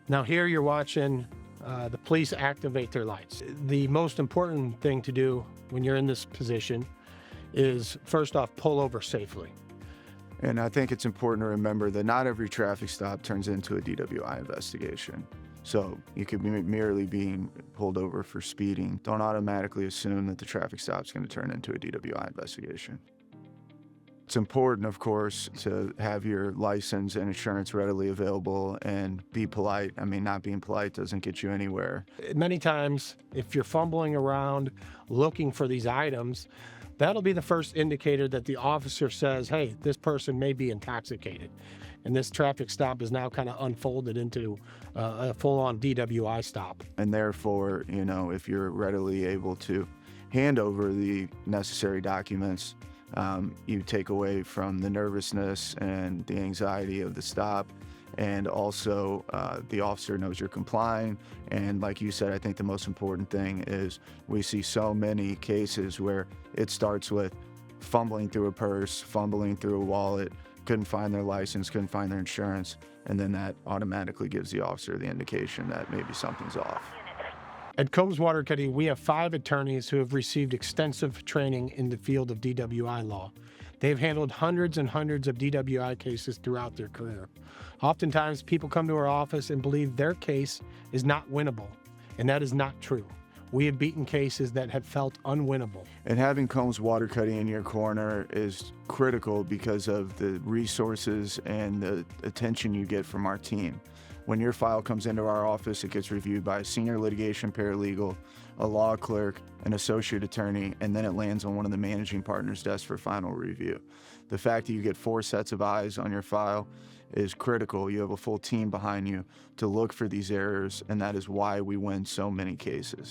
Now here you're watching the police activate their lights. The most important thing to do when you're in this position is, first off, pull over safely. And I think it's important to remember that not every traffic stop turns into a DWI investigation. So you could be merely being pulled over for speeding. Don't automatically assume that the traffic stop's going to turn into a DWI investigation. It's important, of course, to have your license and insurance readily available and be polite. I mean, not being polite doesn't get you anywhere. Many times, if you're fumbling around looking for these items, that'll be the first indicator that the officer says, hey, this person may be intoxicated. And this traffic stop is now kind of unfolded into a full-on DWI stop. And therefore, you know, if you're readily able to hand over the necessary documents, you take away from the nervousness and the anxiety of the stop, and also the officer knows you're complying. And like you said, I think the most important thing is we see so many cases where it starts with fumbling through a purse, fumbling through a wallet, couldn't find their license, couldn't find their insurance, and then that automatically gives the officer the indication that maybe something's off. At Combs Waterkotte, we have 5 attorneys who have received extensive training in the field of DWI law. They've handled hundreds and hundreds of DWI cases throughout their career. Oftentimes, people come to our office and believe their case is not winnable, and that is not true. We have beaten cases that have felt unwinnable. And having Combs Waterkotte in your corner is critical because of the resources and the attention you get from our team. When your file comes into our office, it gets reviewed by a senior litigation paralegal, a law clerk, an associate attorney, and then it lands on one of the managing partners' desk for final review. The fact that you get 4 sets of eyes on your file is critical. You have a full team behind you to look for these errors, and that is why we win so many cases.